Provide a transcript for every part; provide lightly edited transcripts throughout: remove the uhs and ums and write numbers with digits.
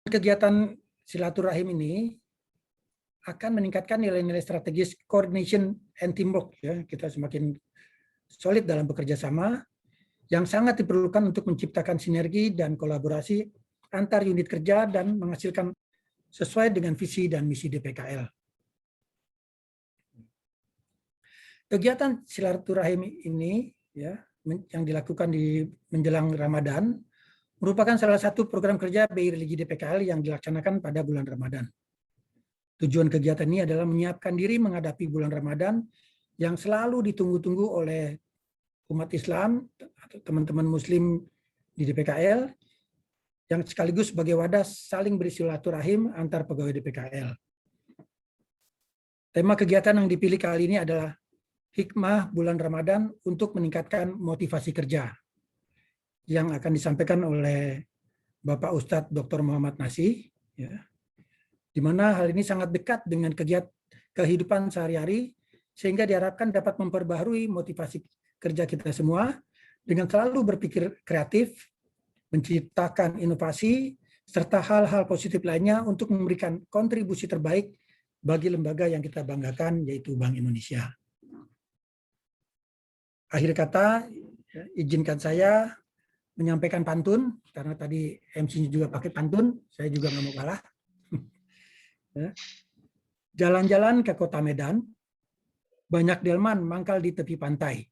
kegiatan silaturahim ini akan meningkatkan nilai-nilai strategis coordination and teamwork. Ya, kita semakin solid dalam bekerja sama yang sangat diperlukan untuk menciptakan sinergi dan kolaborasi antar unit kerja dan menghasilkan sesuai dengan visi dan misi DPKL. Kegiatan silaturahim ini ya, yang dilakukan di menjelang Ramadan merupakan salah satu program kerja BI Religi DPKL yang dilaksanakan pada bulan Ramadan. Tujuan kegiatan ini adalah menyiapkan diri menghadapi bulan Ramadan yang selalu ditunggu-tunggu oleh umat Islam atau teman-teman Muslim di DPKL yang sekaligus sebagai wadah saling bersilaturahim antar pegawai DPKL. Tema kegiatan yang dipilih kali ini adalah hikmah bulan Ramadan untuk meningkatkan motivasi kerja yang akan disampaikan oleh Bapak Ustadz Dr. Muhammad Nasih, ya, di mana hal ini sangat dekat dengan kehidupan sehari-hari sehingga diharapkan dapat memperbaharui motivasi kerja kita semua dengan selalu berpikir kreatif, menciptakan inovasi, serta hal-hal positif lainnya untuk memberikan kontribusi terbaik bagi lembaga yang kita banggakan, yaitu Bank Indonesia. Akhir kata, izinkan saya menyampaikan pantun, karena tadi MC-nya juga pakai pantun, saya juga nggak mau kalah. Jalan-jalan ke kota Medan, banyak delman mangkal di tepi pantai.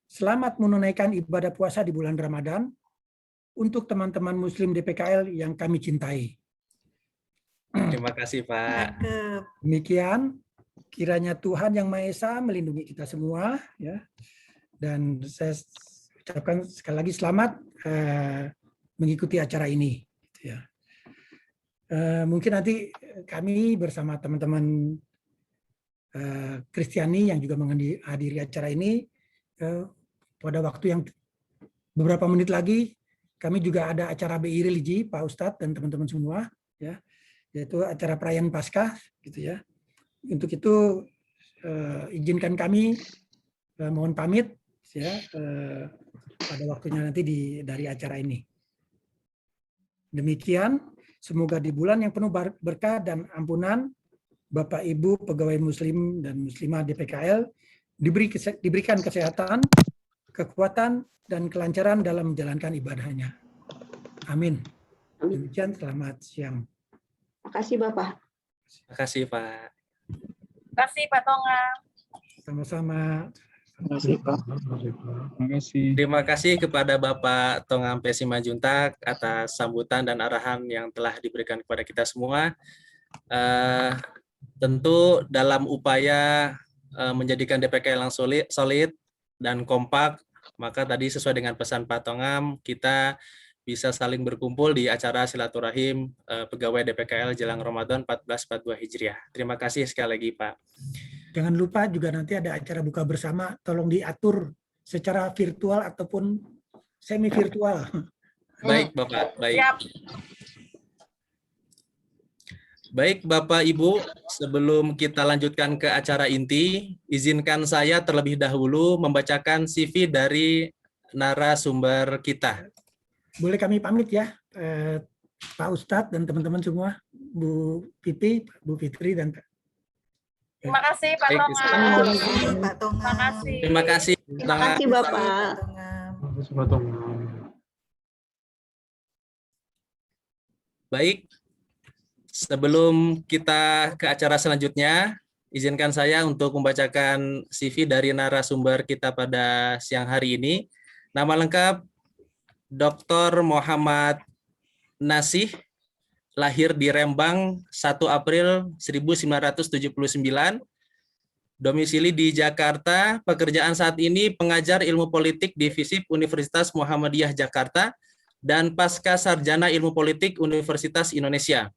Selamat menunaikan ibadah puasa di bulan Ramadan untuk teman-teman Muslim DPKL yang kami cintai. Terima kasih, Pak. Demikian, kiranya Tuhan Yang Maha Esa melindungi kita semua, ya. Dan saya ucapkan sekali lagi selamat mengikuti acara ini. Ya. Mungkin nanti kami bersama teman-teman Kristiani yang juga menghadiri acara ini, pada waktu yang beberapa menit lagi, kami juga ada acara BI Religi, Pak Ustadz dan teman-teman semua, ya, yaitu acara perayaan Paskah, gitu ya. Untuk itu izinkan kami mohon pamit, ya, pada waktunya nanti dari acara ini. Demikian, semoga di bulan yang penuh berkah dan ampunan, Bapak Ibu pegawai Muslim dan Muslimah DPKL diberikan kesehatan, kekuatan, dan kelancaran dalam menjalankan ibadahnya. Amin. Demikian, selamat siang. Terima kasih Bapak. Terima kasih, Pak. Terima kasih, Pak Tongam. Sama-sama. Terima kasih, Pak. Terima kasih. Terima kasih kepada Bapak Tongam P. Simanjuntak atas sambutan dan arahan yang telah diberikan kepada kita semua. Tentu dalam upaya menjadikan DPKL yang solid dan kompak, maka tadi sesuai dengan pesan Pak Tongam, kita bisa saling berkumpul di acara silaturahim pegawai DPKL jelang Ramadan 1442 Hijriah. Terima kasih sekali lagi, Pak. Jangan lupa juga nanti ada acara buka bersama, tolong diatur secara virtual ataupun semi virtual. Baik, Bapak. Baik. Siap. Baik, Bapak Ibu, sebelum kita lanjutkan ke acara inti, izinkan saya terlebih dahulu membacakan CV dari narasumber kita. Boleh kami pamit ya, Pak Ustadz dan teman-teman semua, Bu Pipi, Bu Fitri, dan Terima kasih, Pak Baik, Tongam. Pak Tongam. Terima kasih. Terima kasih. Terima kasih Bapak. Pak Tongam. Baik, sebelum kita ke acara selanjutnya, izinkan saya untuk membacakan CV dari narasumber kita pada siang hari ini. Nama lengkap Dr. Muhammad Nasih, lahir di Rembang 1 April 1979, domisili di Jakarta, pekerjaan saat ini pengajar ilmu politik di FISIP Universitas Muhammadiyah Jakarta, dan pasca sarjana ilmu politik Universitas Indonesia.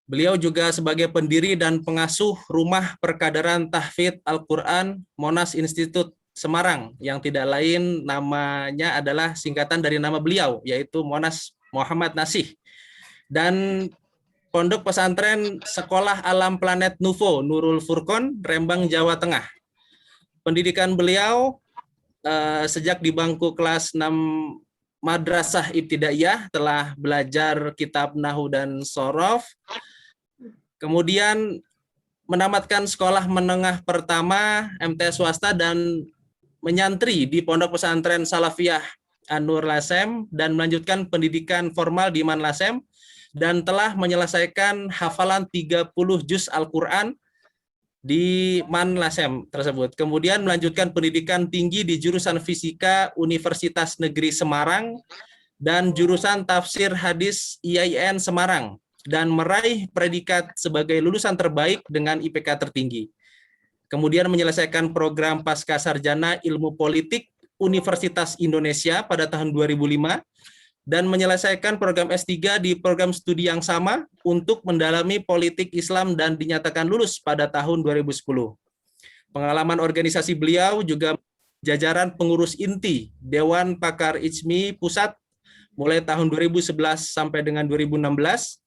Beliau juga sebagai pendiri dan pengasuh Rumah Perkadaran Tahfidz Al-Quran Monas Institute Semarang, yang tidak lain namanya adalah singkatan dari nama beliau, yaitu Monas Muhammad Nasih, dan Pondok Pesantren Sekolah Alam Planet Nuvo Nurul Furqon, Rembang, Jawa Tengah. Pendidikan beliau sejak di bangku kelas 6 Madrasah Ibtidaiyah, telah belajar kitab Nahwu dan Shorof. Kemudian menamatkan sekolah menengah pertama MTS swasta dan menyantri di Pondok Pesantren Salafiyah An-Nur Lasem dan melanjutkan pendidikan formal di Man Lasem dan telah menyelesaikan hafalan 30 juz Al-Qur'an di Man Lasem tersebut. Kemudian melanjutkan pendidikan tinggi di jurusan Fisika Universitas Negeri Semarang dan jurusan Tafsir Hadis IAIN Semarang dan meraih predikat sebagai lulusan terbaik dengan IPK tertinggi. Kemudian menyelesaikan program Pasca Sarjana Ilmu Politik Universitas Indonesia pada tahun 2005 dan menyelesaikan program S3 di program studi yang sama untuk mendalami politik Islam dan dinyatakan lulus pada tahun 2010. Pengalaman organisasi beliau juga jajaran pengurus inti Dewan Pakar IJMI Pusat mulai tahun 2011 sampai dengan 2016,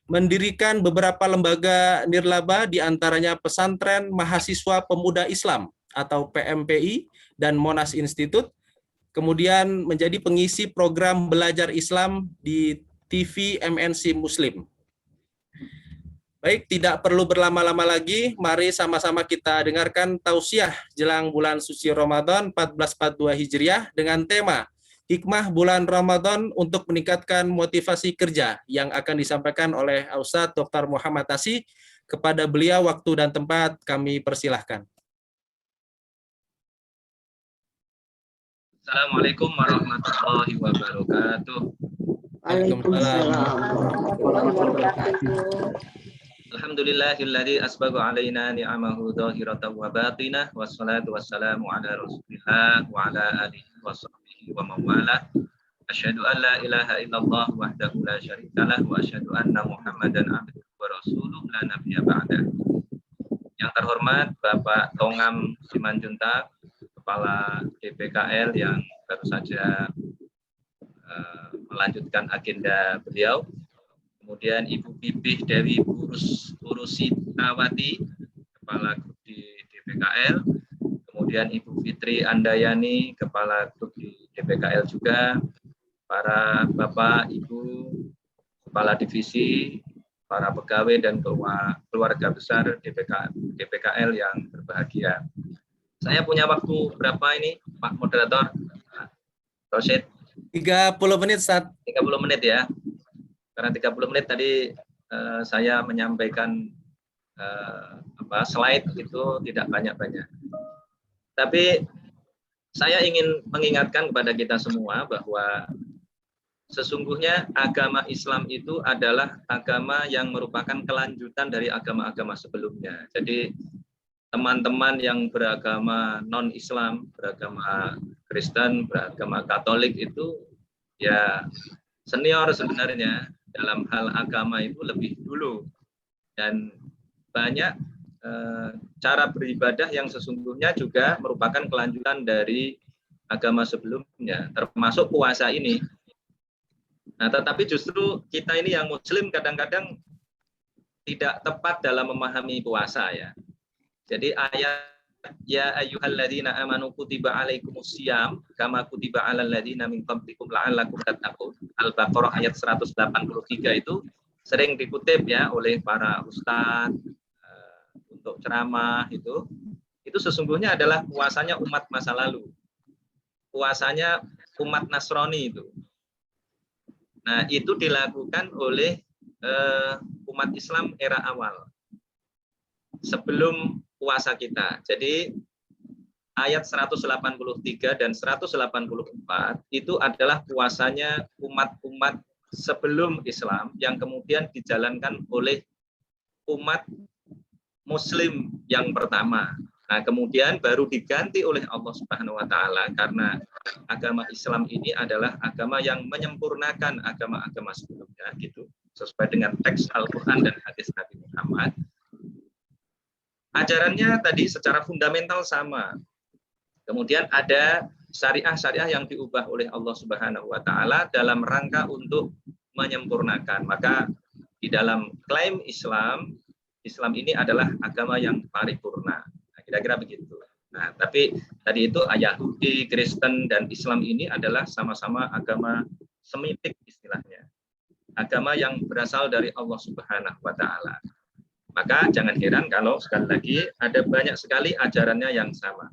mendirikan beberapa lembaga nirlaba diantaranya Pesantren Mahasiswa Pemuda Islam atau PMPI dan Monas Institute, kemudian menjadi pengisi program belajar Islam di TV MNC Muslim. Baik, tidak perlu berlama-lama lagi, mari sama-sama kita dengarkan tausiah jelang bulan suci Ramadan 1442 Hijriah dengan tema Hikmah Bulan Ramadan untuk meningkatkan motivasi kerja yang akan disampaikan oleh Ustadz Dr. Muhammad Nasi. Kepada beliau waktu dan tempat kami persilahkan. Assalamualaikum warahmatullahi wabarakatuh. Waalaikumsalam warahmatullahi wabarakatuh. Alhamdulillahilladzi asbagha alaina ni'amahu dhahiratan wa batinah wassalatu wassalamu ala Rasulillah wa ala alihi wa sahbihi wa mawala. Asyhadu an la ilaha illallah wahdahu la syarikalah wa asyhadu anna Muhammadan abduhu wa rasuluh la nabiyya ba'dah. Yang terhormat Bapak Tongam Simanjuntak, Kepala DPKL yang baru saja melanjutkan agenda beliau. Kemudian Ibu Bibih Dewi Purusitawati, Kepala Grup di DPKL. Kemudian Ibu Fitri Andayani, Kepala Grup di DPKL juga. Para Bapak, Ibu, Kepala Divisi, para pegawai dan keluarga besar DPKL yang berbahagia. Saya punya waktu berapa ini, Pak Moderator? Rosid? 30 menit, Ustaz. 30 menit ya. Karena 30 menit tadi saya menyampaikan slide itu tidak banyak-banyak. Tapi saya ingin mengingatkan kepada kita semua bahwa sesungguhnya agama Islam itu adalah agama yang merupakan kelanjutan dari agama-agama sebelumnya. Jadi teman-teman yang beragama non-Islam, beragama Kristen, beragama Katolik itu ya senior sebenarnya dalam hal agama itu lebih dulu. Dan banyak cara beribadah yang sesungguhnya juga merupakan kelanjutan dari agama sebelumnya, termasuk puasa ini. Nah, tetapi justru kita ini yang Muslim kadang-kadang tidak tepat dalam memahami puasa ya. Jadi ayat ya ayyuhalladzina amanu kutiba alaikumusiyam kama kutiba alal ladzina min qablikum la'allakum tattaqun. Al-Baqarah ayat 183 itu sering dikutip ya oleh para ustadz untuk ceramah itu sesungguhnya adalah puasanya umat masa lalu. Puasanya umat Nasrani itu. Nah, itu dilakukan oleh umat Islam era awal. Sebelum puasa kita. Jadi ayat 183 dan 184 itu adalah puasanya umat-umat sebelum Islam yang kemudian dijalankan oleh umat Muslim yang pertama. Nah, kemudian baru diganti oleh Allah Subhanahu wa taala karena agama Islam ini adalah agama yang menyempurnakan agama-agama sebelumnya gitu, sesuai dengan teks Al-Qur'an dan hadis Nabi Muhammad. Ajarannya tadi secara fundamental sama. Kemudian ada syariah-syariah yang diubah oleh Allah Subhanahu wa taala dalam rangka untuk menyempurnakan. Maka di dalam klaim Islam ini adalah agama yang paripurna. Nah, kira-kira begitu. Nah, tapi tadi itu Yahudi, Kristen, dan Islam ini adalah sama-sama agama semitik istilahnya. Agama yang berasal dari Allah Subhanahu wa Ta'ala. Maka jangan heran kalau sekali lagi ada banyak sekali ajarannya yang sama.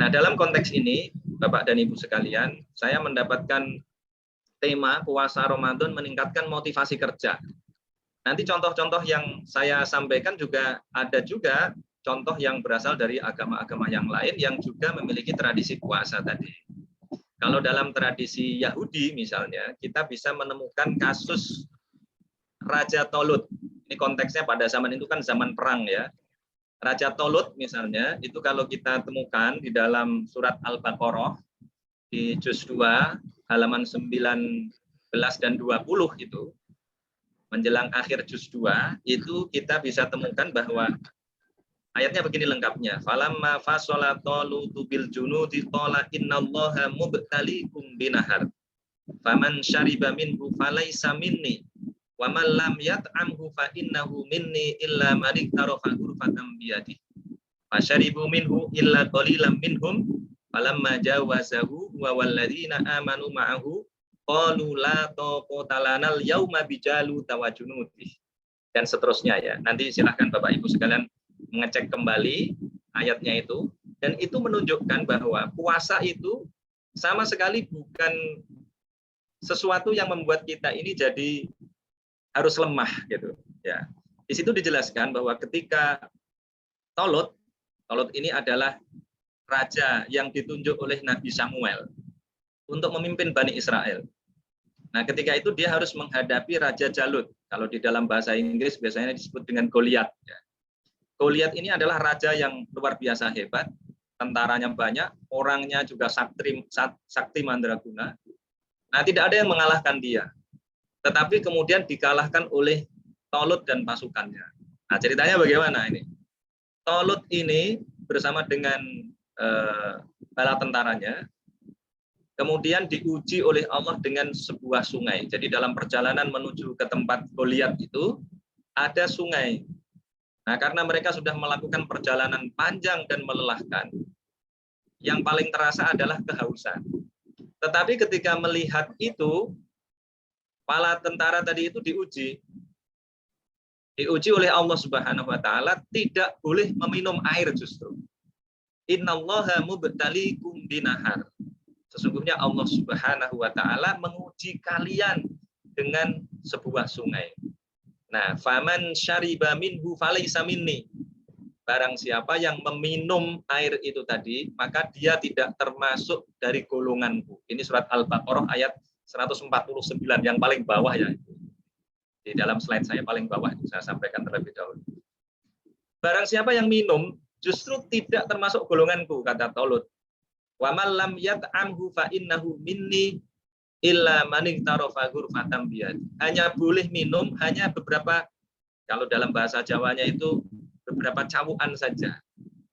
Nah, dalam konteks ini, Bapak dan Ibu sekalian, saya mendapatkan tema puasa Ramadan meningkatkan motivasi kerja. Nanti contoh-contoh yang saya sampaikan juga ada juga contoh yang berasal dari agama-agama yang lain yang juga memiliki tradisi puasa tadi. Kalau dalam tradisi Yahudi misalnya, kita bisa menemukan kasus Raja Tolut. Ini konteksnya pada zaman itu kan zaman perang ya. Raja Tolut misalnya, itu kalau kita temukan di dalam surat Al-Baqarah, di juz 2, halaman 19 dan 20 itu, menjelang akhir juz 2, itu kita bisa temukan bahwa ayatnya begini lengkapnya. Falamma fasala talutu bil junudi qala innallaha mubtaliikum binahar. Faman syariba minhu falaysa minni wa man lam yat'amhu fa innahu minni illa man iktarafa ghurfatan biyadihi. Fasyaribu minhu illa qalilan minhum falamma jawazahu wa walladzina amanu ma'ahu qalu la taqata lanal yauma bijalut wa junudih. Dan seterusnya ya. Nanti silahkan Bapak Ibu sekalian mengecek kembali ayatnya itu, dan itu menunjukkan bahwa puasa itu sama sekali bukan sesuatu yang membuat kita ini jadi harus lemah gitu ya. Di situ dijelaskan bahwa ketika Tolut ini adalah raja yang ditunjuk oleh Nabi Samuel untuk memimpin Bani Israel. Nah, ketika itu dia harus menghadapi Raja Jalut. Kalau di dalam bahasa Inggris biasanya disebut dengan Goliat ya. Goliat ini adalah raja yang luar biasa hebat, tentaranya banyak, orangnya juga sakti mandraguna. Nah, tidak ada yang mengalahkan dia. Tetapi kemudian dikalahkan oleh Tolut dan pasukannya. Nah, ceritanya bagaimana ini? Tolut ini bersama dengan bala tentaranya, kemudian diuji oleh Allah dengan sebuah sungai. Jadi dalam perjalanan menuju ke tempat Goliat itu, ada sungai. Nah, karena mereka sudah melakukan perjalanan panjang dan melelahkan, yang paling terasa adalah kehausan. Tetapi ketika melihat itu, para tentara tadi itu diuji oleh Allah Subhanahu wa Ta'ala, tidak boleh meminum air justru. Innallaha mubtaliikum binahar. Sesungguhnya Allah Subhanahu wa Ta'ala menguji kalian dengan sebuah sungai. Nah, faman syariba minhu falaysa minni. Barang siapa yang meminum air itu tadi, maka dia tidak termasuk dari golonganku. Ini surat Al-Baqarah ayat 149 yang paling bawah ya. Di dalam slide saya paling bawah itu saya sampaikan terlebih dahulu. Barang siapa yang minum justru tidak termasuk golonganku, kata Tolut. Wa man lam yat'amhu fa innahu minni illa man iktarafa ghurfatan biyad. Hanya boleh minum hanya beberapa, kalau dalam bahasa Jawanya itu beberapa cawukan saja.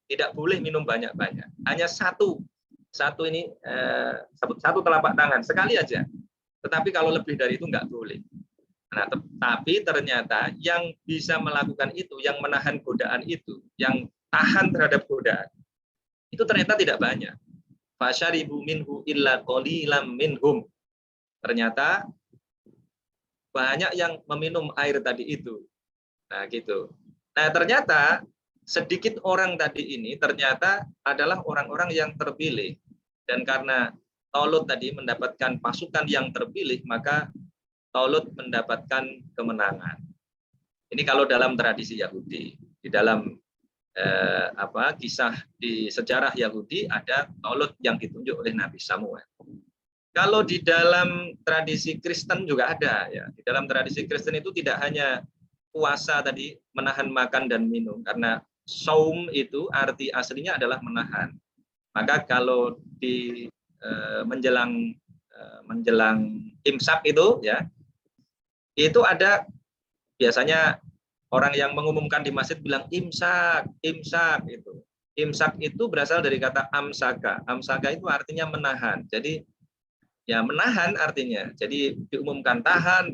Tidak boleh minum banyak-banyak. Hanya satu ini satu telapak tangan sekali aja. Tetapi kalau lebih dari itu enggak boleh. Nah, tapi ternyata yang bisa melakukan itu, yang menahan godaan itu, yang tahan terhadap godaan, itu ternyata tidak banyak. Fasyaribu minhu illa qalilam minhum. Ternyata banyak yang meminum air tadi itu. Nah, gitu. Nah, ternyata sedikit orang tadi ini ternyata adalah orang-orang yang terpilih. Dan karena Tolut tadi mendapatkan pasukan yang terpilih, maka Tolut mendapatkan kemenangan. Ini kalau dalam tradisi Yahudi. Di dalam kisah di sejarah Yahudi ada Tolut yang ditunjuk oleh Nabi Samuel. Kalau di dalam tradisi Kristen juga ada ya. Di dalam tradisi Kristen itu tidak hanya puasa tadi menahan makan dan minum, karena saum itu arti aslinya adalah menahan. Maka kalau di menjelang imsak itu ya, itu ada biasanya orang yang mengumumkan di masjid bilang imsak itu. Imsak itu berasal dari kata amsaka. Amsaka itu artinya menahan. Jadi ya menahan artinya. Jadi diumumkan tahan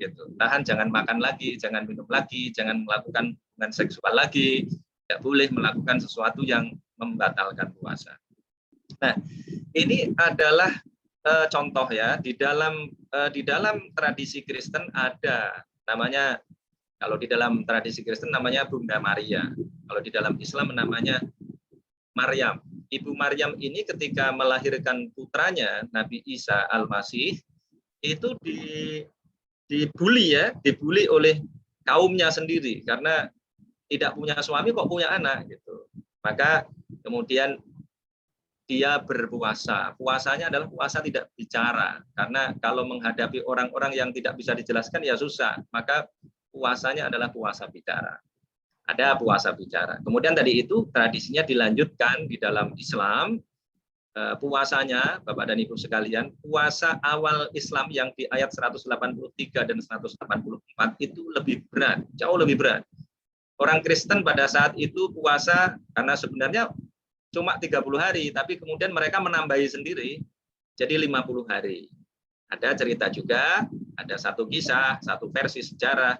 gitu. Tahan, jangan makan lagi, jangan minum lagi, jangan melakukan hubungan seksual lagi. Tidak boleh melakukan sesuatu yang membatalkan puasa. Nah, ini adalah contoh ya, di dalam tradisi Kristen ada namanya, kalau di dalam tradisi Kristen namanya Bunda Maria. Kalau di dalam Islam namanya Maryam. Ibu Maryam ini ketika melahirkan putranya Nabi Isa Al-Masih itu dibully oleh kaumnya sendiri karena tidak punya suami kok punya anak gitu. Maka kemudian dia berpuasa. Puasanya adalah puasa tidak bicara, karena kalau menghadapi orang-orang yang tidak bisa dijelaskan ya susah. Maka puasanya adalah puasa bicara. Ada puasa bicara. Kemudian tadi itu tradisinya dilanjutkan di dalam Islam. Puasanya, Bapak dan Ibu sekalian, puasa awal Islam yang di ayat 183 dan 184 itu lebih berat, jauh lebih berat. Orang Kristen pada saat itu puasa karena sebenarnya cuma 30 hari, tapi kemudian mereka menambahi sendiri jadi 50 hari. Ada cerita juga, ada satu kisah, satu versi sejarah.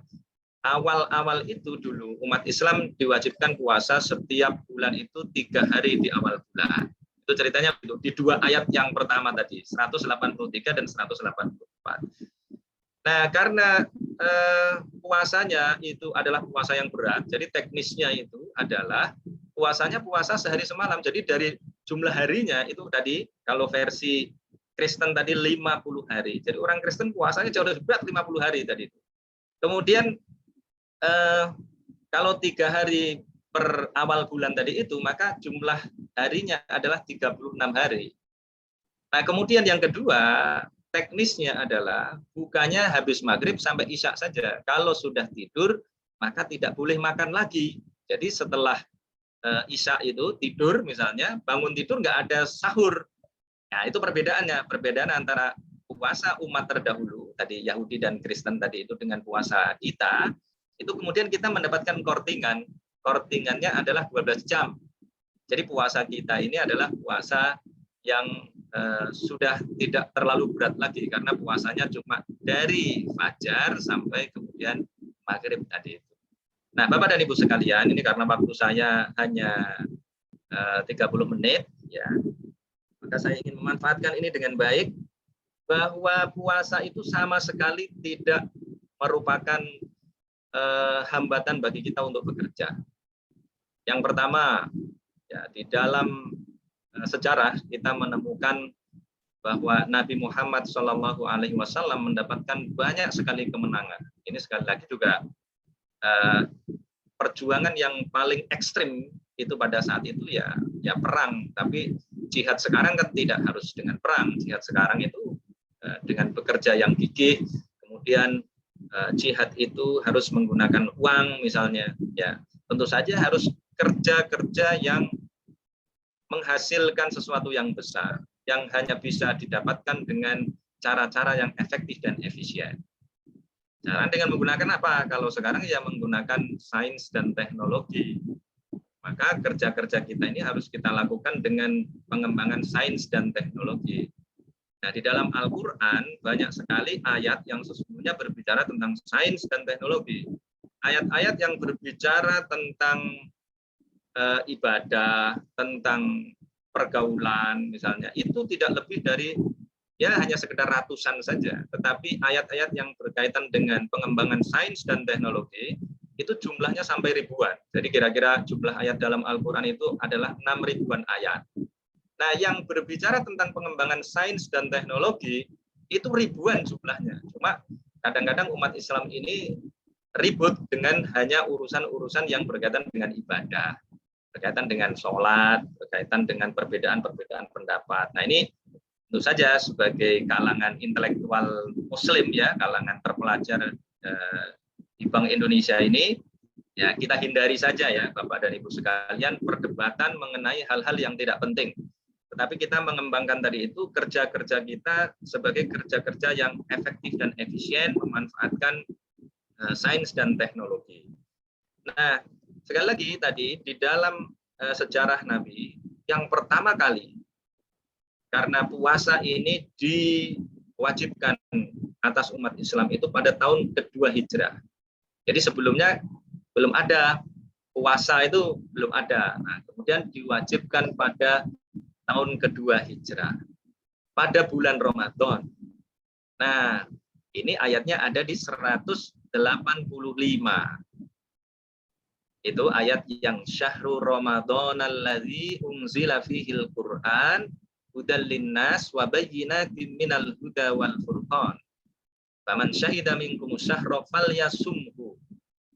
Awal-awal itu dulu umat Islam diwajibkan puasa setiap bulan itu 3 hari di awal bulan. Itu ceritanya di 2 ayat yang pertama tadi, 183 dan 184. Nah, karena puasanya itu adalah puasa yang berat, jadi teknisnya itu adalah puasanya puasa sehari semalam. Jadi dari jumlah harinya itu tadi, kalau versi Kristen tadi 50 hari. Jadi orang Kristen puasanya jauh lebih berat 50 hari tadi. Kemudian kalau 3 hari per awal bulan tadi itu, maka jumlah harinya adalah 36 hari. Nah, kemudian yang kedua, teknisnya adalah bukanya habis maghrib sampai isya saja. Kalau sudah tidur, maka tidak boleh makan lagi. Jadi setelah isya itu tidur misalnya, bangun tidur nggak ada sahur. Nah, itu perbedaannya, perbedaan antara puasa umat terdahulu tadi Yahudi dan Kristen tadi itu dengan puasa kita. Itu kemudian kita mendapatkan kortingan. Kortingannya adalah 12 jam. Jadi puasa kita ini adalah puasa yang sudah tidak terlalu berat lagi karena puasanya cuma dari fajar sampai kemudian maghrib tadi itu. Nah, Bapak dan Ibu sekalian, ini karena waktu saya hanya 30 menit, ya, maka saya ingin memanfaatkan ini dengan baik, bahwa puasa itu sama sekali tidak merupakan hambatan bagi kita untuk bekerja. Yang pertama, ya, di dalam sejarah kita menemukan bahwa Nabi Muhammad SAW mendapatkan banyak sekali kemenangan. Ini sekali lagi juga perjuangan yang paling ekstrim itu pada saat itu ya perang. Tapi jihad sekarang kan tidak harus dengan perang. Jihad sekarang itu dengan bekerja yang gigih. Kemudian jihad itu harus menggunakan uang misalnya. Ya, tentu saja harus kerja-kerja yang menghasilkan sesuatu yang besar, yang hanya bisa didapatkan dengan cara-cara yang efektif dan efisien. Cara dengan menggunakan apa? Kalau sekarang ya menggunakan sains dan teknologi. Maka kerja-kerja kita ini harus kita lakukan dengan pengembangan sains dan teknologi. Nah, di dalam Al-Quran banyak sekali ayat yang sesungguhnya berbicara tentang sains dan teknologi. Ayat-ayat yang berbicara tentang ibadah, tentang pergaulan misalnya, itu tidak lebih dari ya hanya sekedar ratusan saja. Tetapi ayat-ayat yang berkaitan dengan pengembangan sains dan teknologi itu jumlahnya sampai ribuan. Jadi kira-kira jumlah ayat dalam Al-Quran itu adalah 6 ribuan ayat. Nah, yang berbicara tentang pengembangan sains dan teknologi itu ribuan jumlahnya. Cuma kadang-kadang umat Islam ini ribut dengan hanya urusan-urusan yang berkaitan dengan ibadah, berkaitan dengan sholat, berkaitan dengan perbedaan-perbedaan pendapat. Nah, ini tentu saja sebagai kalangan intelektual Muslim ya, kalangan terpelajar di Bank Indonesia ini, ya kita hindari saja ya Bapak dan Ibu sekalian perdebatan mengenai hal-hal yang tidak penting. Tetapi kita mengembangkan tadi itu kerja-kerja kita sebagai kerja-kerja yang efektif dan efisien, memanfaatkan sains dan teknologi. Nah, sekali lagi tadi di dalam sejarah Nabi yang pertama kali karena puasa ini diwajibkan atas umat Islam itu pada tahun kedua Hijrah. Jadi sebelumnya belum ada puasa, itu belum ada. Nah, kemudian kemudian diwajibkan pada tahun kedua Hijrah, pada bulan Ramadan. Nah, ini ayatnya ada di 185. Itu ayat yang syahrul Ramadan allazi unzila fihil Qur'an hudal linnas wa bayyinatin minal huda wal furqan. Faman syahida minkum syahra falyasumhu.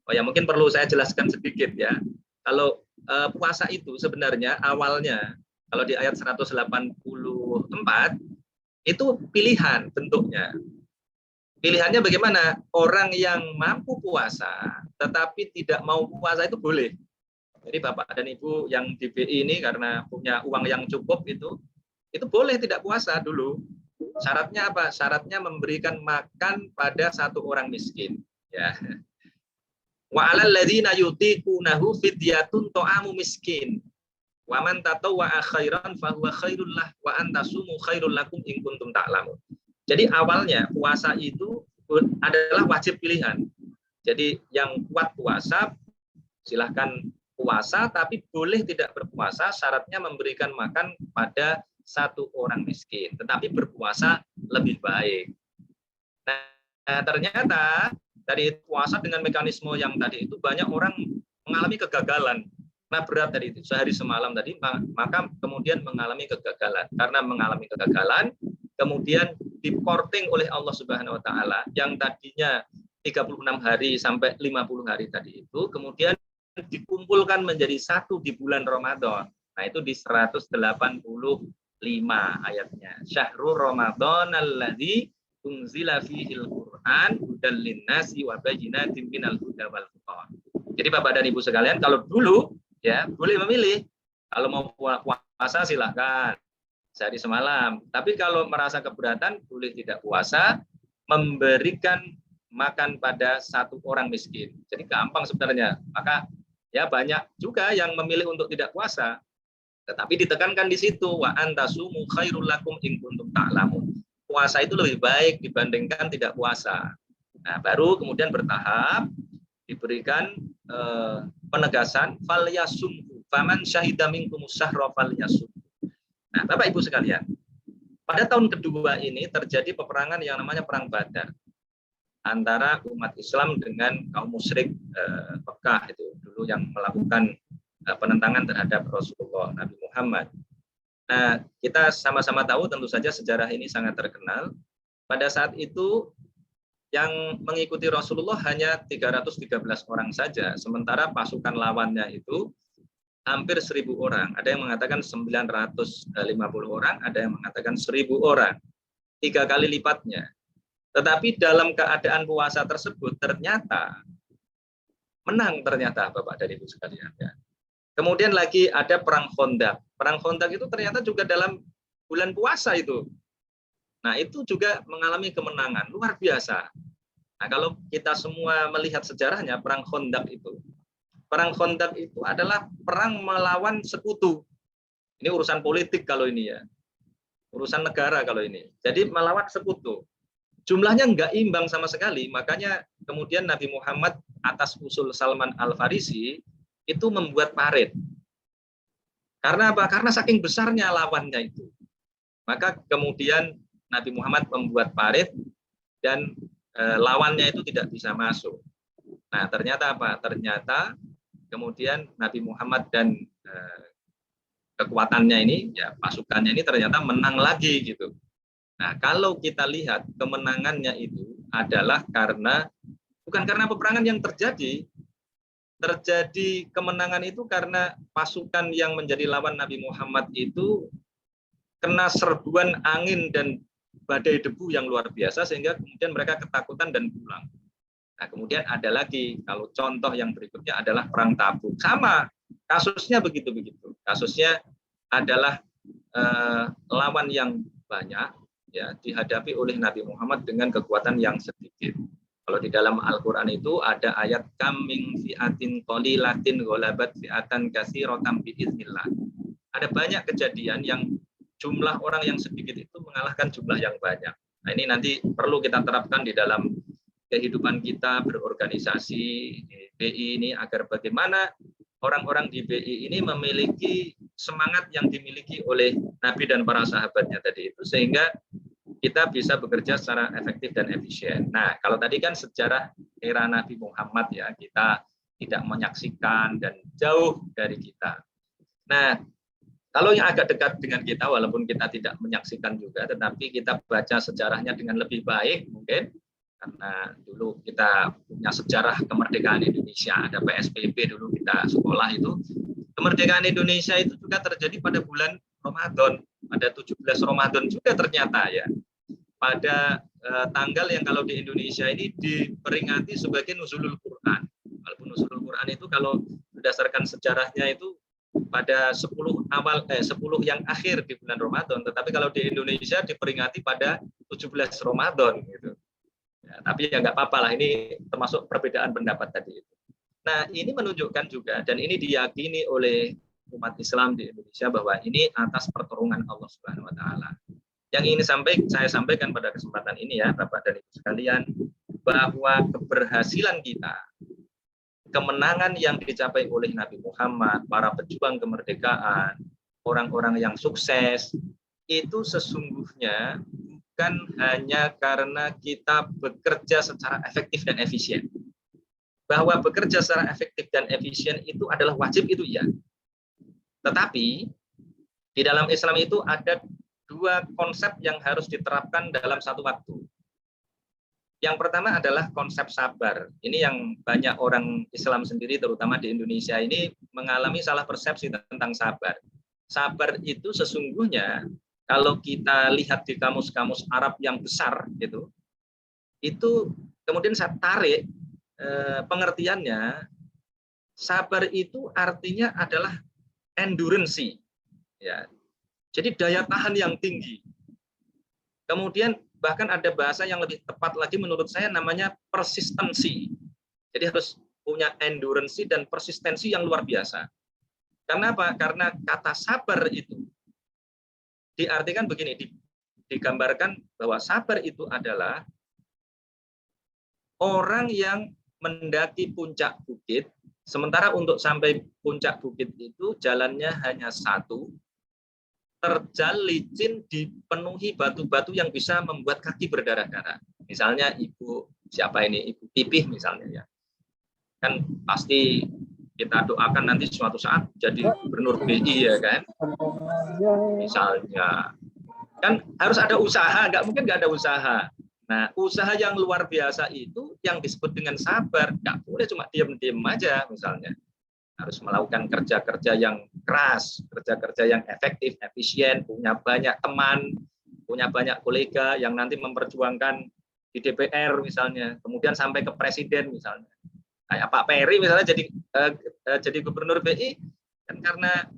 Oh ya, mungkin perlu saya jelaskan sedikit ya. Kalau puasa itu sebenarnya awalnya kalau di ayat 184 itu pilihan bentuknya. Pilihannya bagaimana? Orang yang mampu puasa tetapi tidak mau puasa itu boleh. Jadi Bapak dan Ibu yang di BI ini karena punya uang yang cukup itu boleh tidak puasa dulu. Syaratnya apa? Syaratnya memberikan makan pada satu orang miskin. Ya. Wa 'alal ladzina yutiqunahu fidyatun ta'amu miskin. Wa man tatawwa'a khairan fa huwa khairul lah wa antasumu khairul lakum in kuntum ta'lamun. Jadi awalnya puasa itu adalah wajib pilihan. Jadi yang kuat puasa silahkan puasa, tapi boleh tidak berpuasa, syaratnya memberikan makan pada satu orang miskin. Tetapi berpuasa lebih baik. Nah, ternyata dari puasa dengan mekanisme yang tadi itu banyak orang mengalami kegagalan. Nah, berat tadi itu sehari semalam tadi, maka kemudian mengalami kegagalan. Karena mengalami kegagalan, kemudian di-porting oleh Allah Subhanahu wa taala yang tadinya 36 hari sampai 50 hari tadi itu kemudian dikumpulkan menjadi satu di bulan Ramadan. Nah, itu di 185 ayatnya. Syahrul Ramadan alladzi unzila fihil Qur'an hudal linnasi wa bayyinatin minal huda wal furqan. Jadi Bapak dan Ibu sekalian, kalau dulu ya boleh memilih. Kalau mau puasa silahkan sehari semalam. Tapi kalau merasa keberatan boleh tidak puasa, memberikan makan pada satu orang miskin. Jadi gampang sebenarnya. Maka ya banyak juga yang memilih untuk tidak puasa. Tetapi ditekankan di situ wa antasumu khairul lakum in kuntum ta'lamun. Puasa itu lebih baik dibandingkan tidak puasa. Nah, baru kemudian bertahap diberikan penegasan falyasumhu faman syahida minkumus syahra falyasum. Nah, Bapak Ibu sekalian, pada tahun kedua ini terjadi peperangan yang namanya Perang Badar antara umat Islam dengan kaum musyrik Mekah itu dulu yang melakukan penentangan terhadap Rasulullah Nabi Muhammad. Nah, kita sama-sama tahu tentu saja sejarah ini sangat terkenal. Pada saat itu yang mengikuti Rasulullah hanya 313 orang saja, sementara pasukan lawannya itu hampir 1.000 orang. Ada yang mengatakan 950 orang, ada yang mengatakan 1.000 orang. 3 kali lipatnya. Tetapi dalam keadaan puasa tersebut ternyata menang ternyata Bapak dan Ibu sekalian. Ya. Kemudian lagi ada Perang Khandaq. Perang Khandaq itu ternyata juga dalam bulan puasa itu. Nah, itu juga mengalami kemenangan luar biasa. Nah, kalau kita semua melihat sejarahnya Perang Khandaq itu. Perang Khandaq itu adalah perang melawan sekutu. Ini urusan politik kalau ini ya. Urusan negara kalau ini. Jadi melawan sekutu. Jumlahnya nggak imbang sama sekali. Makanya kemudian Nabi Muhammad atas usul Salman Al-Farisi itu membuat parit. Karena apa? Karena saking besarnya lawannya itu. Maka kemudian Nabi Muhammad membuat parit dan lawannya itu tidak bisa masuk. Nah, ternyata apa? Ternyata kemudian Nabi Muhammad dan kekuatannya ini, ya pasukannya ini ternyata menang lagi gitu. Nah, kalau kita lihat kemenangannya itu adalah bukan karena peperangan yang terjadi kemenangan itu karena pasukan yang menjadi lawan Nabi Muhammad itu kena serbuan angin dan badai debu yang luar biasa sehingga kemudian mereka ketakutan dan pulang. Nah, kemudian ada lagi kalau contoh yang berikutnya adalah Perang Tabuk. Sama kasusnya begitu-begitu. Kasusnya adalah lawan yang banyak ya dihadapi oleh Nabi Muhammad dengan kekuatan yang sedikit. Kalau di dalam Al-Quran itu ada ayat kaming fi'atin qalilatin ghalabat fi'atan katsiratan biiznillah. Ada banyak kejadian yang jumlah orang yang sedikit itu mengalahkan jumlah yang banyak. Nah, ini nanti perlu kita terapkan di dalam kehidupan kita berorganisasi di BI ini agar bagaimana orang-orang di BI ini memiliki semangat yang dimiliki oleh Nabi dan para sahabatnya tadi itu, sehingga kita bisa bekerja secara efektif dan efisien. Nah, kalau tadi kan sejarah era Nabi Muhammad ya, kita tidak menyaksikan dan jauh dari kita. Nah, kalau yang agak dekat dengan kita, walaupun kita tidak menyaksikan juga, tetapi kita baca sejarahnya dengan lebih baik mungkin, karena dulu kita punya sejarah kemerdekaan Indonesia, ada PSBB dulu kita sekolah itu. Kemerdekaan Indonesia itu juga terjadi pada bulan Ramadan, pada 17 Ramadan juga ternyata ya. Pada tanggal yang kalau di Indonesia ini diperingati sebagai Nuzulul Quran. Walaupun Nuzulul Quran itu kalau berdasarkan sejarahnya itu pada 10 yang akhir di bulan Ramadan, tetapi kalau di Indonesia diperingati pada 17 Ramadan gitu. Ya, tapi ya nggak apa-apa lah, ini termasuk perbedaan pendapat tadi itu. Nah, ini menunjukkan juga dan ini diyakini oleh umat Islam di Indonesia bahwa ini atas pertolongan Allah Subhanahu wa taala. Yang ini saya sampaikan pada kesempatan ini ya, Bapak dan Ibu sekalian, bahwa keberhasilan kita, kemenangan yang dicapai oleh Nabi Muhammad, para pejuang kemerdekaan, orang-orang yang sukses, itu sesungguhnya bukan hanya karena kita bekerja secara efektif dan efisien. Bahwa bekerja secara efektif dan efisien itu adalah wajib, itu ya. Tetapi di dalam Islam itu ada dua konsep yang harus diterapkan dalam satu waktu. Yang pertama adalah konsep sabar. Ini yang banyak orang Islam sendiri, terutama di Indonesia ini, mengalami salah persepsi tentang sabar. Sabar itu sesungguhnya, kalau kita lihat di kamus-kamus Arab yang besar, itu kemudian saya tarik pengertiannya, sabar itu artinya adalah endurance, ya. Jadi daya tahan yang tinggi. Kemudian bahkan ada bahasa yang lebih tepat lagi menurut saya, namanya persistensi. Jadi harus punya endurance dan persistensi yang luar biasa. Karena apa? Karena kata sabar itu diartikan begini, digambarkan bahwa sabar itu adalah orang yang mendaki puncak bukit, sementara untuk sampai puncak bukit itu jalannya hanya satu, terjal licin, dipenuhi batu-batu yang bisa membuat kaki berdarah-darah. Misalnya Ibu Pipih misalnya ya. Kan pasti kita doakan nanti suatu saat jadi gubernur BI ya kan. Misalnya. Kan harus ada usaha, nggak mungkin nggak ada usaha. Nah, usaha yang luar biasa itu yang disebut dengan sabar. Nggak boleh cuma diam-diam aja misalnya. Harus melakukan kerja-kerja yang keras, kerja-kerja yang efektif, efisien, punya banyak teman, punya banyak kolega yang nanti memperjuangkan di DPR misalnya, kemudian sampai ke presiden misalnya. Kayak Pak Peri misalnya jadi gubernur BI kan karena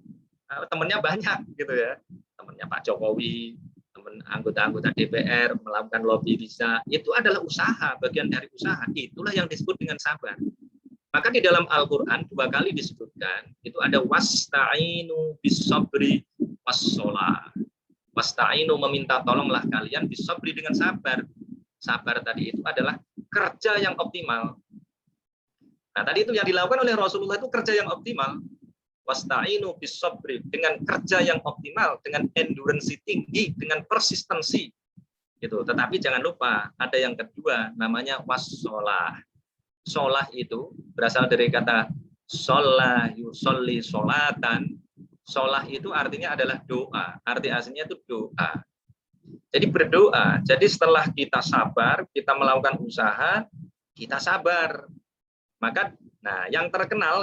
temannya banyak gitu ya, temannya Pak Jokowi, teman anggota-anggota DPR melakukan lobby bisa, itu adalah usaha, bagian dari usaha. Itulah yang disebut dengan sabar. Maka di dalam Al-Quran 2 kali disebutkan, itu ada wasta'inu bis-sabri was-sholah. Wasta'inu, meminta tolonglah kalian bis-sabri, dengan sabar. Sabar tadi itu adalah kerja yang optimal. Nah, tadi itu yang dilakukan oleh Rasulullah itu kerja yang optimal. Wasta'inu bis-sabri, dengan kerja yang optimal, dengan endurance tinggi, dengan persistensi. Gitu. Tetapi jangan lupa, ada yang kedua, namanya was-sholah. Sholah itu berasal dari kata sholah, yusolli sholatan. Sholah itu artinya adalah doa. Arti aslinya itu doa. Jadi berdoa. Jadi setelah kita sabar, kita melakukan usaha, kita sabar. Maka, nah yang terkenal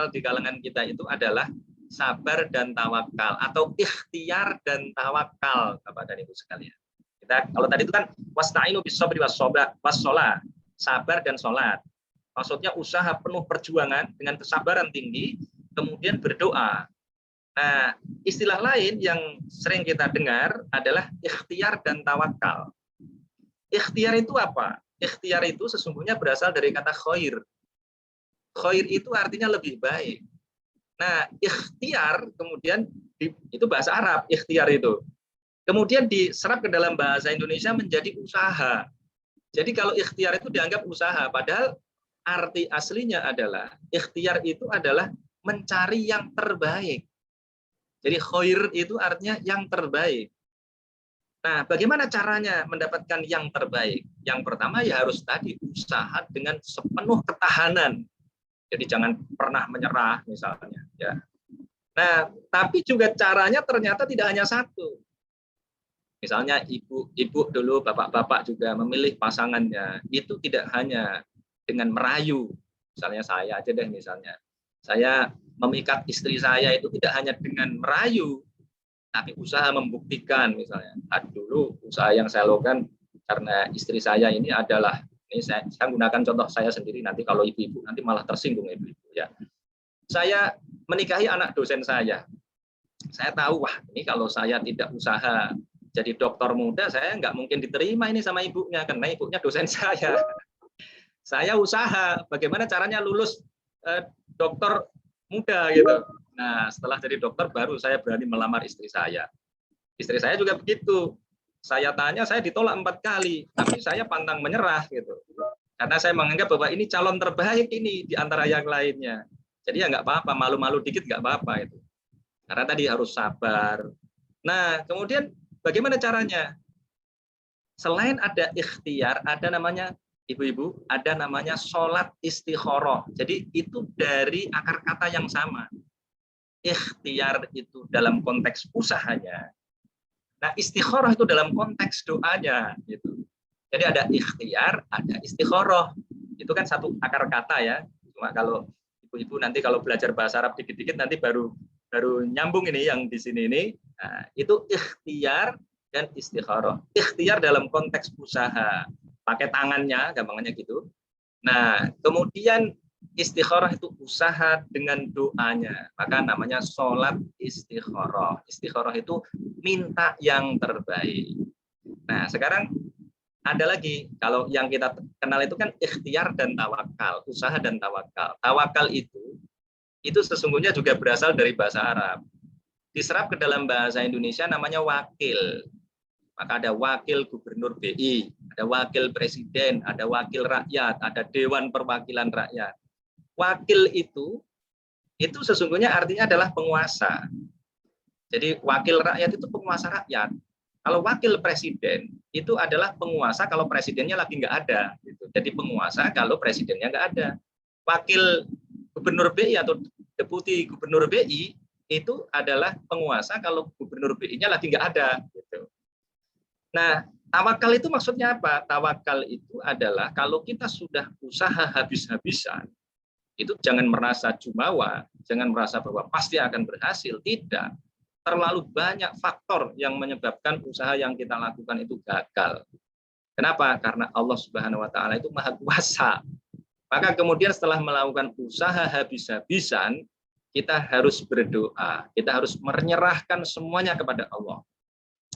di kalangan kita itu adalah sabar dan tawakal, atau ikhtiar dan tawakal, Bapak dan Ibu sekalian. Kita kalau tadi itu kan wasta'inu bis-sabri was-sholah. Sabar dan sholat. Maksudnya usaha penuh perjuangan dengan kesabaran tinggi, kemudian berdoa. Nah, istilah lain yang sering kita dengar adalah ikhtiar dan tawakal. Ikhtiar itu apa? Ikhtiar itu sesungguhnya berasal dari kata khair. Khair itu artinya lebih baik. Nah, ikhtiar kemudian itu bahasa Arab, ikhtiar itu. Kemudian diserap ke dalam bahasa Indonesia menjadi usaha. Jadi kalau ikhtiar itu dianggap usaha, padahal arti aslinya adalah ikhtiar itu adalah mencari yang terbaik. Jadi khair itu artinya yang terbaik. Nah, bagaimana caranya mendapatkan yang terbaik? Yang pertama ya harus tadi usaha dengan sepenuh ketahanan. Jadi jangan pernah menyerah misalnya. Ya. Nah, tapi juga caranya ternyata tidak hanya satu. Misalnya ibu-ibu dulu, bapak-bapak juga memilih pasangannya. Itu tidak hanya dengan merayu. Misalnya saya aja deh misalnya. Saya memikat istri saya itu tidak hanya dengan merayu, tapi usaha membuktikan misalnya. Dulu usaha yang saya lakukan karena istri saya ini adalah, ini saya gunakan contoh saya sendiri, nanti kalau ibu-ibu nanti malah tersinggung ibu-ibu ya. Saya menikahi anak dosen saya. Saya tahu, wah ini kalau saya tidak usaha jadi dokter muda, saya nggak mungkin diterima ini sama ibunya, karena ibunya dosen saya. Saya usaha, bagaimana caranya lulus dokter muda gitu. Nah, setelah jadi dokter baru saya berani melamar istri saya. Istri saya juga begitu. Saya tanya, saya ditolak 4 kali, tapi saya pantang menyerah gitu. Karena saya menganggap bahwa ini calon terbaik ini di antara yang lainnya. Jadi ya nggak apa-apa, malu-malu dikit nggak apa-apa itu. Karena tadi harus sabar. Nah, kemudian bagaimana caranya? Selain ada ikhtiar, ada namanya ibu-ibu, ada namanya sholat istikharah. Jadi itu dari akar kata yang sama. Ikhtiar itu dalam konteks usahanya. Nah, istikharah itu dalam konteks doanya. Gitu. Jadi ada ikhtiar, ada istikharah. Itu kan satu akar kata ya. Cuma kalau ibu-ibu nanti kalau belajar bahasa Arab dikit-dikit nanti baru nyambung ini yang di sini ini. Nah, itu ikhtiar dan istikharah. Ikhtiar dalam konteks usaha. Pakai tangannya, gampangannya gitu. Nah, kemudian istikharah itu usaha dengan doanya. Maka namanya sholat istikharah. Istikharah itu minta yang terbaik. Nah, sekarang ada lagi. Kalau yang kita kenal itu kan ikhtiar dan tawakal. Usaha dan tawakal. Tawakal itu sesungguhnya juga berasal dari bahasa Arab. Diserap ke dalam bahasa Indonesia namanya wakil. Maka ada wakil gubernur BI, ada wakil presiden, ada wakil rakyat, ada dewan perwakilan rakyat. Wakil itu sesungguhnya artinya adalah penguasa. Jadi wakil rakyat itu penguasa rakyat. Kalau wakil presiden itu adalah penguasa kalau presidennya lagi nggak ada. Gitu. Jadi penguasa kalau presidennya nggak ada. Wakil gubernur BI atau deputi gubernur BI itu adalah penguasa kalau gubernur BI-nya lagi nggak ada. Gitu. Nah, tawakal itu maksudnya apa? Tawakal itu adalah kalau kita sudah usaha habis-habisan, itu jangan merasa jumawa, jangan merasa bahwa pasti akan berhasil. Tidak. Terlalu banyak faktor yang menyebabkan usaha yang kita lakukan itu gagal. Kenapa? Karena Allah Subhanahu wa taala itu Maha Kuasa. Maka kemudian setelah melakukan usaha habis-habisan, kita harus berdoa. Kita harus menyerahkan semuanya kepada Allah.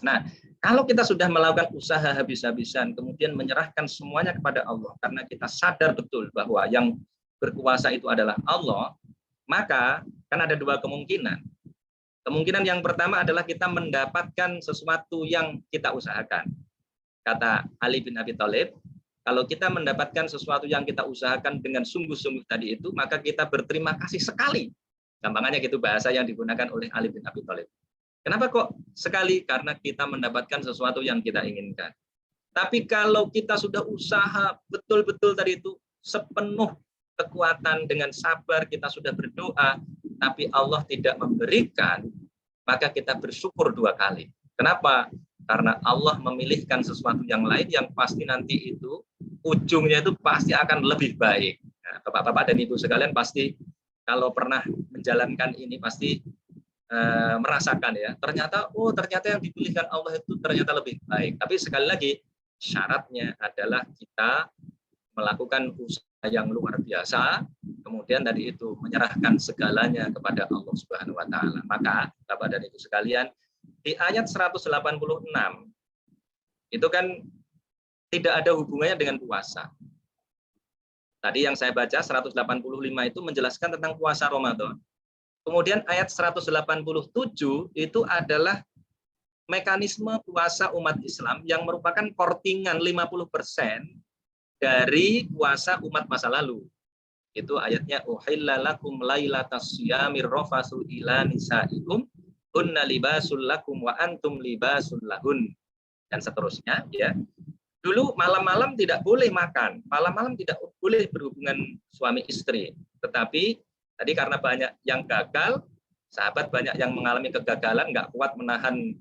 Nah, kalau kita sudah melakukan usaha habis-habisan, kemudian menyerahkan semuanya kepada Allah, karena kita sadar betul bahwa yang berkuasa itu adalah Allah, maka kan ada 2 kemungkinan. Kemungkinan yang pertama adalah kita mendapatkan sesuatu yang kita usahakan. Kata Ali bin Abi Thalib, kalau kita mendapatkan sesuatu yang kita usahakan dengan sungguh-sungguh tadi itu, maka kita berterima kasih sekali. Gampangannya gitu bahasa yang digunakan oleh Ali bin Abi Thalib. Kenapa kok sekali? Karena kita mendapatkan sesuatu yang kita inginkan. Tapi kalau kita sudah usaha betul-betul tadi itu sepenuh kekuatan dengan sabar, kita sudah berdoa, tapi Allah tidak memberikan, maka kita bersyukur 2 kali. Kenapa? Karena Allah memilihkan sesuatu yang lain yang pasti nanti itu ujungnya itu pasti akan lebih baik. Nah, Bapak-bapak dan Ibu sekalian pasti kalau pernah menjalankan ini pasti merasakan ya, ternyata yang dipilihkan Allah itu ternyata lebih baik. Tapi sekali lagi syaratnya adalah kita melakukan usaha yang luar biasa, kemudian tadi itu menyerahkan segalanya kepada Allah Subhanahu wa taala. Maka Bapak dan Ibu sekalian, di ayat 186 itu kan tidak ada hubungannya dengan puasa. Tadi yang saya baca 185 itu menjelaskan tentang puasa Ramadan. Kemudian ayat 187 itu adalah mekanisme puasa umat Islam yang merupakan kortingan 50% dari puasa umat masa lalu. Itu ayatnya uhilla lakum lailatas syiyamir rafasu ila nisaikum hunna libasul lakum wa antum libasul lahun, dan seterusnya ya. Dulu malam-malam tidak boleh makan, malam-malam tidak boleh berhubungan suami istri. Tetapi tadi karena banyak yang gagal, sahabat banyak yang mengalami kegagalan, nggak kuat menahan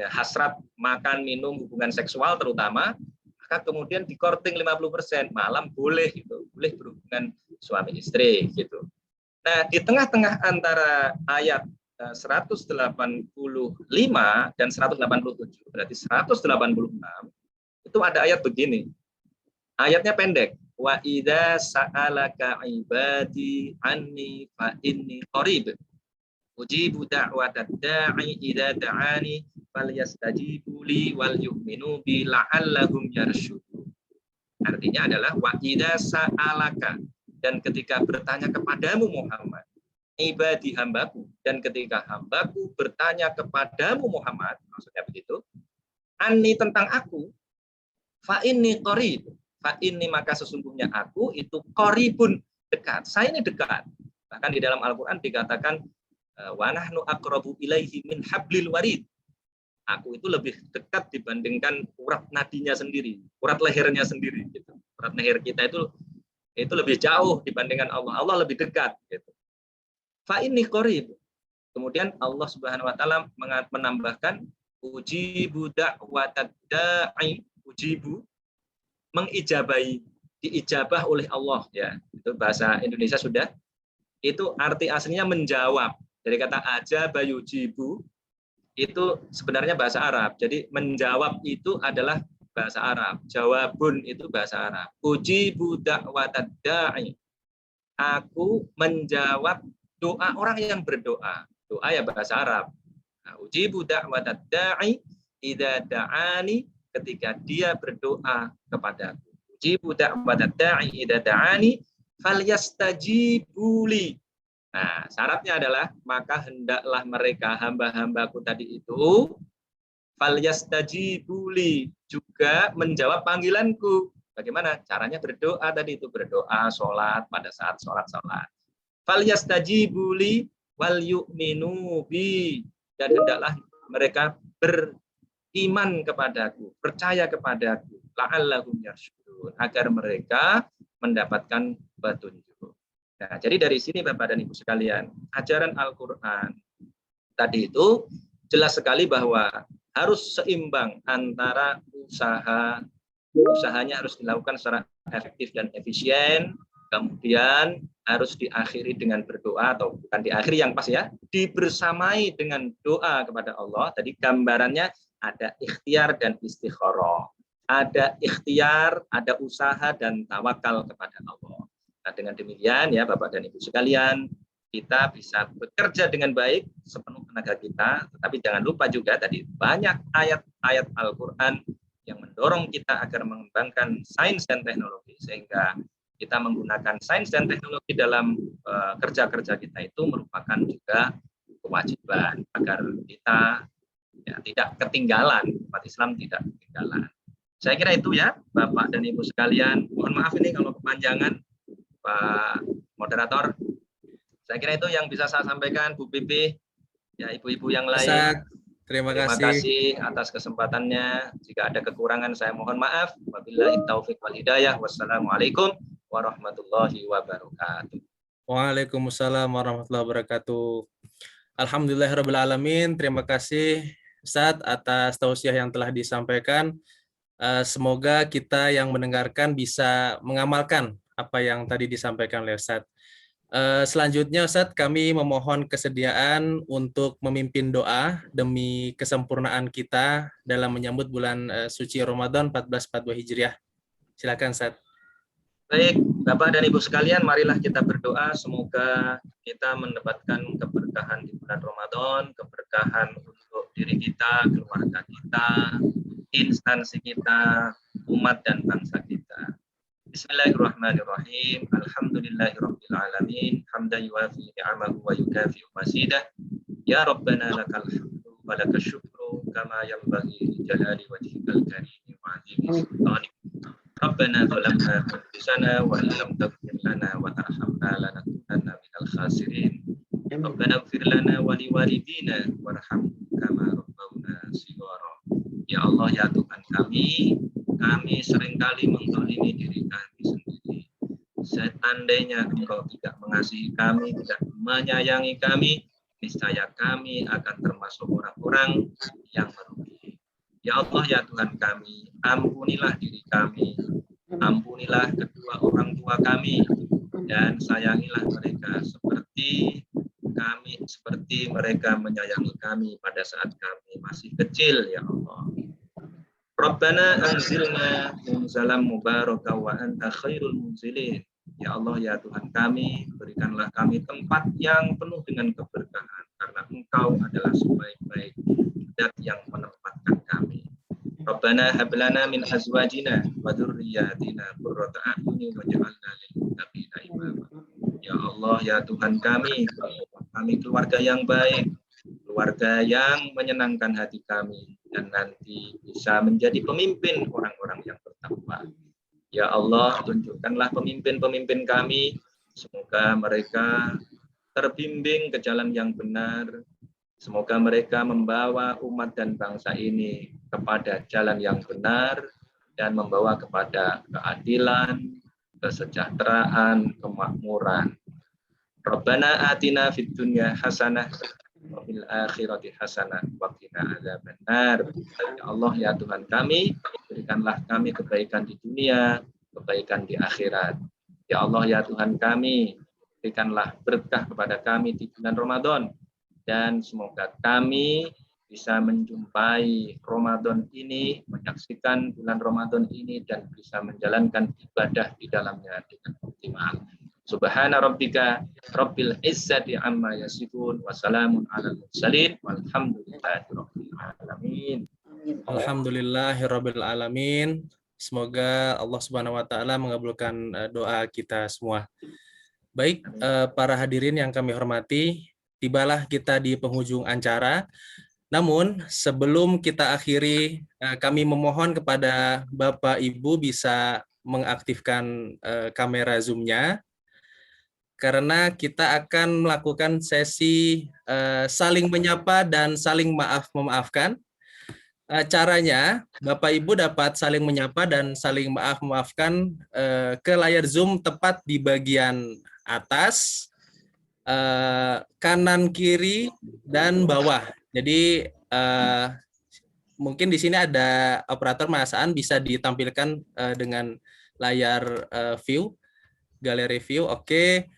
hasrat makan, minum, hubungan seksual terutama, maka kemudian dikorting 50%, malam boleh gitu, boleh berhubungan suami istri gitu. Nah, di tengah-tengah antara ayat 185 dan 187, berarti 186, itu ada ayat begini. Ayatnya pendek. Wa idza sa'alaka ibadi anni fa inni qarib. Ujibu da'watad da'i idza da'ani falyastajibu li wal yu'minu bi la'allahum yarshudun. Artinya adalah wa idza sa'alaka, dan ketika bertanya kepadamu Muhammad, ibadi hambaku, dan ketika hambaku bertanya kepadamu Muhammad, maksudnya begitu, anni tentang aku, fa inni qarib, fa inni maka sesungguhnya aku itu qaribun, dekat. Saya ini dekat. Bahkan di dalam Al-Qur'an dikatakan wa nahnu aqrabu ilaihi min hablil warid. Aku itu lebih dekat dibandingkan urat nadinya sendiri, urat lehernya sendiri gitu. Urat leher kita itu lebih jauh dibandingkan Allah. Allah lebih dekat gitu. Fa inni qarib. Kemudian Allah Subhanahu wa taala menambahkan ujibu da'watad da'i, ujibu, mengijabahi, diijabah oleh Allah ya. Itu bahasa Indonesia sudah. Itu arti aslinya menjawab. Dari kata ajaba yujibu itu sebenarnya bahasa Arab. Jadi menjawab itu adalah bahasa Arab. Jawabun itu bahasa Arab. Ujibu da'watad da'i. Aku menjawab doa orang yang berdoa. Doa ya bahasa Arab. Nah, ujibu da'watad da'i idza da'ani, ketika dia berdoa kepadaku. Ujibu da'watad da'i idza da'ani falyastajibu li. Nah, syaratnya adalah maka hendaklah mereka hamba-hambaku tadi itu falyastajibu li, juga menjawab panggilanku. Bagaimana caranya berdoa tadi itu? Berdoa, sholat, pada saat sholat. Falyastajibu li wal yu'minu bi, dan hendaklah mereka beriman kepadaku, percaya kepadaku, la'allahum yarsyudun, agar mereka mendapatkan petunjuk. Nah, jadi dari sini Bapak dan Ibu sekalian, ajaran Al-Qur'an tadi itu jelas sekali bahwa harus seimbang antara usahanya harus dilakukan secara efektif dan efisien, kemudian harus diakhiri dengan berdoa, atau bukan diakhiri yang pas ya, dibersamai dengan doa kepada Allah. Tadi gambarannya ada ikhtiar dan istikharah. Ada ikhtiar, ada usaha dan tawakal kepada Allah. Nah, dengan demikian ya Bapak dan Ibu sekalian, kita bisa bekerja dengan baik sepenuh tenaga kita, tetapi jangan lupa juga tadi banyak ayat-ayat Al-Qur'an yang mendorong kita agar mengembangkan sains dan teknologi, sehingga kita menggunakan sains dan teknologi dalam kerja-kerja kita itu merupakan juga kewajiban agar kita ya, tidak ketinggalan, umat Islam tidak ketinggalan. Saya kira itu ya Bapak dan Ibu sekalian. Mohon maaf ini kalau kepanjangan Pak Moderator. Saya kira itu yang bisa saya sampaikan, Bu Pipi, ya ibu-ibu yang lain. Terima kasih atas kesempatannya. Jika ada kekurangan saya mohon maaf. Wabillahi taufiq wal hidayah. Wassalamualaikum warahmatullahi wabarakatuh. Waalaikumsalam warahmatullahi wabarakatuh. Alhamdulillahirabbil alamin. Terima kasih Ustadz atas tausiah yang telah disampaikan. Semoga kita yang mendengarkan bisa mengamalkan apa yang tadi disampaikan oleh Ustadz. Selanjutnya Ustadz, kami memohon kesediaan untuk memimpin doa demi kesempurnaan kita dalam menyambut bulan suci Ramadan 1442 Hijriah. Silakan Ustadz. Baik, Bapak dan Ibu sekalian, marilah kita berdoa semoga kita mendapatkan keberkahan di bulan Ramadan, keberkahan untuk diri kita, keluarga kita, instansi kita, umat dan bangsa kita. Bismillahirrahmanirrahim. Alhamdulillahirabbil alamin. Hamdan yuwafi ni'amahu wa yukafi mazidah. Ya Rabbana lakal hamdu wa lakasy syukru kama yanbaghi li jalali wajhikal karim wa 'azimi sultanik. Rabbana zalamna anfusana wa illam taghfir lana wa tarhamna lanakunanna minal khasirin. Rabbana ighfir lana wa liwalidina warhamhum kama rabbawna shighara. Ya Allah, ya Tuhan kami seringkali menzalimi diri kami sendiri. Seandainya Engkau tidak mengasihi kami, tidak menyayangi kami, niscaya kami akan termasuk orang-orang yang merugi. Ya Allah, ya Tuhan kami, ampunilah diri kami, ampunilah kedua orang tua kami, dan sayangilah mereka seperti mereka menyayangi kami pada saat kami masih kecil, ya Allah. Rabbana anzilna munzalam mubaraka wa anta khairul munzilin. Ya Allah, ya Tuhan kami, berikanlah kami tempat yang penuh dengan keberkahan, karena Engkau adalah sebaik-baik zat yang menempatkan kami. Rabbana hab lana min azwajina wa dzurriyyatina qurrata a'yunin waj'alna lil muttaqina imama. Ya Allah, ya Tuhan kami keluarga yang baik, keluarga yang menyenangkan hati kami, dan nanti bisa menjadi pemimpin orang-orang yang bertakwa. Ya Allah, tunjukkanlah pemimpin-pemimpin kami, semoga mereka terbimbing ke jalan yang benar, semoga mereka membawa umat dan bangsa ini kepada jalan yang benar, dan membawa kepada keadilan, kesejahteraan, kemakmuran. Rabbana atina fid dunya hasanah wa fil akhirati hasanah wa qina adzabannar. Ya Allah, ya Tuhan kami, berikanlah kami kebaikan di dunia, kebaikan di akhirat. Ya Allah, ya Tuhan kami, berikanlah berkah kepada kami di bulan Ramadan, dan semoga kami bisa menjumpai Ramadan ini, menyaksikan bulan Ramadan ini, dan bisa menjalankan ibadah di dalamnya dengan optimal. Subhana rabbika rabbil izzati amma yasifun wa salamun alal mursalin walhamdulillahi rabbil alamin. Alhamdulillahirabbil alamin. Semoga Allah Subhanahu wa taala mengabulkan doa kita semua. Baik, para hadirin yang kami hormati, tibalah kita di penghujung acara. Namun sebelum kita akhiri, kami memohon kepada Bapak Ibu bisa mengaktifkan kamera Zoom-nya, karena kita akan melakukan sesi saling menyapa dan saling memaafkan. Caranya, Bapak Ibu dapat saling menyapa dan saling memaafkan ke layar Zoom tepat di bagian atas, kanan, kiri, dan bawah. Jadi mungkin di sini ada operator Mas Aan, bisa ditampilkan dengan layar view, galeri view. Oke.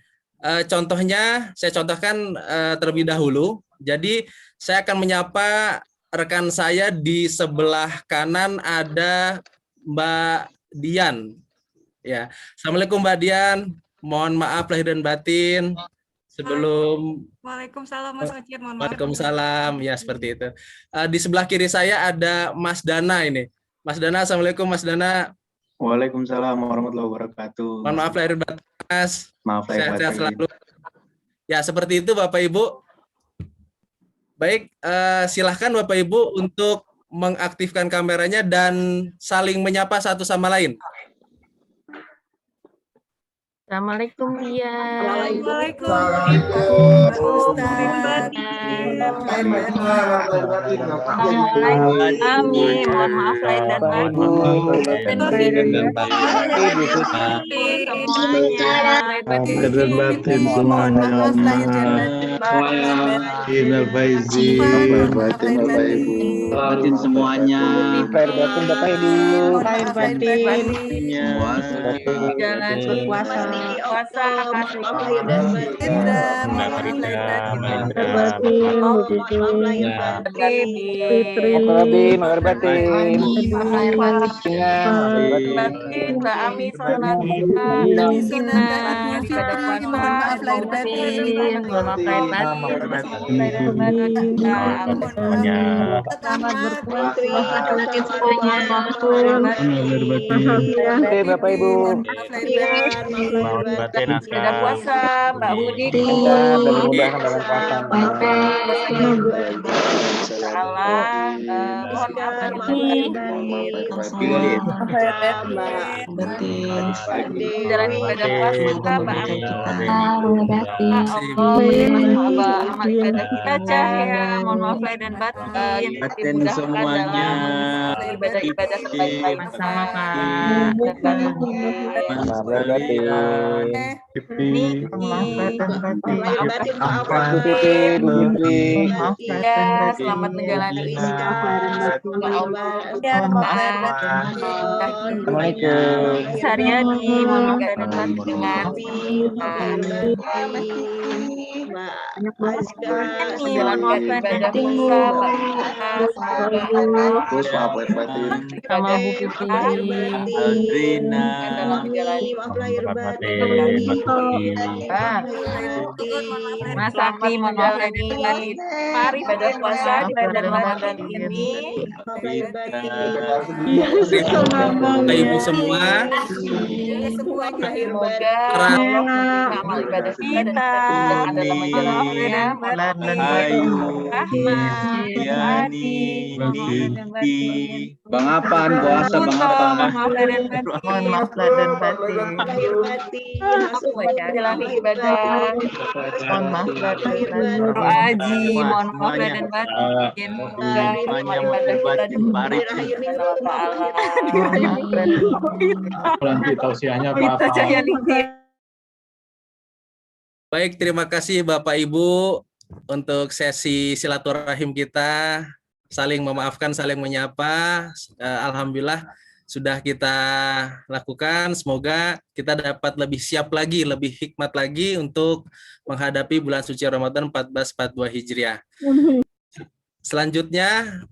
Contohnya, saya contohkan terlebih dahulu. Jadi saya akan menyapa rekan saya di sebelah kanan, ada Mbak Dian. Ya, Assalamualaikum Mbak Dian. Mohon maaf lahir dan batin. Sebelum Waalaikumsalam Mas Ocit, mohon maaf. Waalaikumsalam, ya seperti itu. Di sebelah kiri saya ada Mas Dana ini. Mas Dana, Assalamualaikum Mas Dana. Waalaikumsalam warahmatullahi wabarakatuh. Mohon maaf lahir dan batin, Mas. Maaf lahir Sehat-sehat batin. selalu. Ya, seperti itu Bapak Ibu. Baik, silahkan Bapak Ibu untuk mengaktifkan kameranya dan saling menyapa satu sama lain. Assalamualaikum dia. Waalaikumsalam Ustaz. Amin. Mohon maaf lahir dan batin. semuanya. Inal faizin. Batin semuanya. Batin Bapak Ibu. Jalan berpuasa. Bapak Ibu. Sudah puasa, Mbak Budi. Dan mudah-mudahan dalam puasa. taala. Mohon maaf lahir batin. Jalan ibadah puasa Mbak Allah amal ibadah kita cahaya. Mohon maaf lahir dan batin. Dimudahkan semuanya. dalam ibadah-ibadah terbaik Sama Niki. Ya, selamat menjalani Assalamualaikum. Saryadi, mohon maaf dan batin dengan menjalankan ibadah puasa, sama Bu Pipi. Aldrina. dalam menjalani Mas Sakti, mohon maaf lahir dan batin. Mari ibadah puasa di bulan Ramadan ini. Bapak Ibu semua, Semoga Allah menerima amal ibadah kita dan dalam menjalannya. Yani, Niki. Bang Apan, puasa Bang Apan. Mohon maaf lahir dan batin. Menjalani ibadah. Mohon maaf lahir dan batin. Aji, mohon maaf lahir dan batin. Semoga amal ibadah kita diterima oleh Allah Ta'ala. Mohon maaf lahir dan batin. Nanti tausiahnya Kita cahaya Niki. baik, terima kasih Bapak Ibu untuk sesi silaturahim kita, saling memaafkan, saling menyapa. Alhamdulillah sudah kita lakukan. Semoga kita dapat lebih siap lagi, lebih hikmat lagi untuk menghadapi bulan suci Ramadan 1442 Hijriah. Selanjutnya,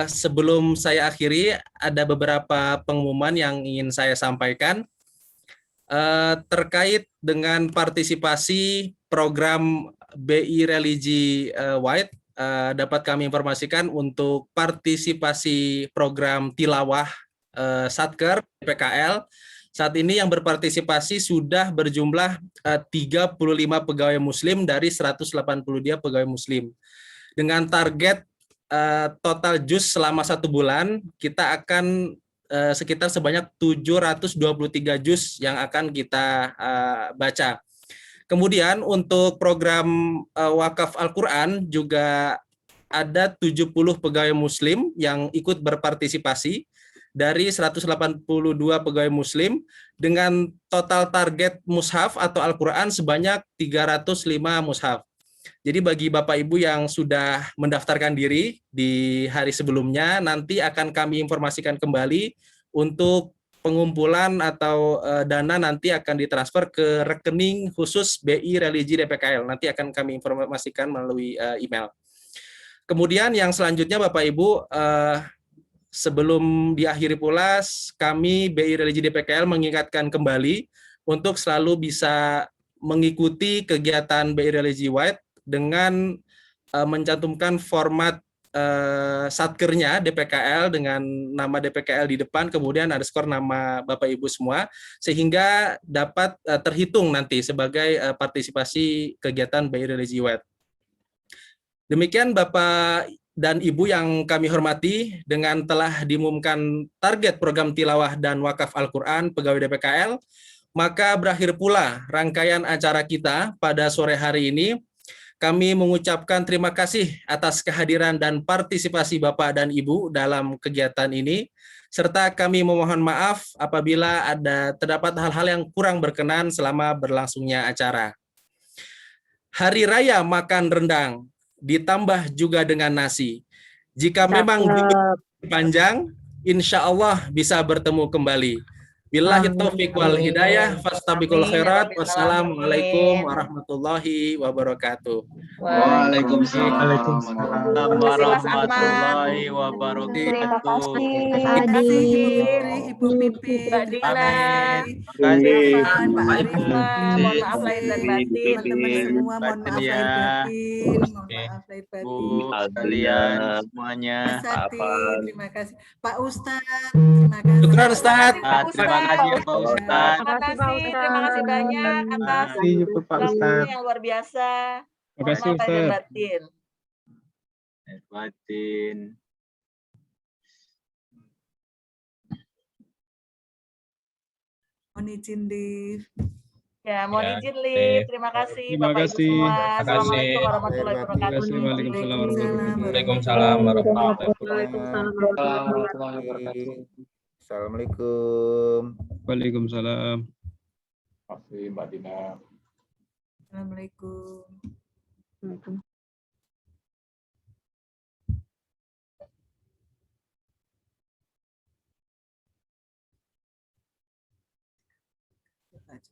sebelum saya akhiri, ada beberapa pengumuman yang ingin saya sampaikan terkait dengan partisipasi program BI Religi White. Dapat kami informasikan untuk partisipasi program tilawah Satker PKL. Saat ini yang berpartisipasi sudah berjumlah 35 pegawai muslim dari 182 pegawai muslim. Dengan target total juz selama 1 bulan, kita akan sekitar sebanyak 723 juz yang akan kita baca. Kemudian untuk program wakaf Al-Quran juga ada 70 pegawai muslim yang ikut berpartisipasi dari 182 pegawai muslim dengan total target mushaf atau Al-Quran sebanyak 305 mushaf. Jadi bagi Bapak Ibu yang sudah mendaftarkan diri di hari sebelumnya, nanti akan kami informasikan kembali untuk pengumpulan atau dana nanti akan ditransfer ke rekening khusus BI Religi DPKL. Nanti akan kami informasikan melalui email. Kemudian yang selanjutnya Bapak Ibu, sebelum diakhiri pula, kami BI Religi DPKL mengingatkan kembali untuk selalu bisa mengikuti kegiatan BI Religi White dengan mencantumkan format satkernya DPKL dengan nama DPKL di depan, kemudian underscore nama Bapak Ibu semua, sehingga dapat terhitung nanti sebagai partisipasi kegiatan BI Religi White. Demikian Bapak dan Ibu yang kami hormati, dengan telah diumumkan target program tilawah dan wakaf Al-Quran pegawai DPKL, maka berakhir pula rangkaian acara kita pada sore hari ini. Kami mengucapkan terima kasih atas kehadiran dan partisipasi Bapak dan Ibu dalam kegiatan ini, serta kami memohon maaf apabila terdapat hal-hal yang kurang berkenan selama berlangsungnya acara. Hari Raya makan rendang, ditambah juga dengan nasi. Jika memang panjang, insya Allah bisa bertemu kembali. Billahi taufiq wal hidayah, fastabiqul khairat. Wassalamualaikum warahmatullahi wabarakatuh. Waalaikumsalam warahmatullahi wabarakatuh. Terima kasih Ibu Pipi, Mbak Dina, mohon maaf lahir dan batin. Semua mohon maaf lahir batin. Mohon maaf lahir batin. Kalian semuanya. Mas Sakti, terima kasih. Pak Ustadz, terima kasih. Syukran Ustaz. Terima kasih ya Pak Ustadz. Terima kasih banyak atas Pak Ustadz. yang luar biasa. Terima kasih Mohon maaf lahir dan Ustadz. batin. lahir batin. Mohon izin live. Ya, mohon Ya, izin live. Terima kasih Terima Bapak Ibu kasih. semua. Terima kasih. Assalamualaikum warahmatullahi Terima wabarakatuh. kasih. Waalaikumsalam warahmatullahi Waalaikumsalam warahmatullahi wabarakatuh. Waalaikumsalam warahmatullahi wabarakatuh. Assalamualaikum. Waalaikumsalam. Terima kasih Mbak Dina. Assalamualaikum.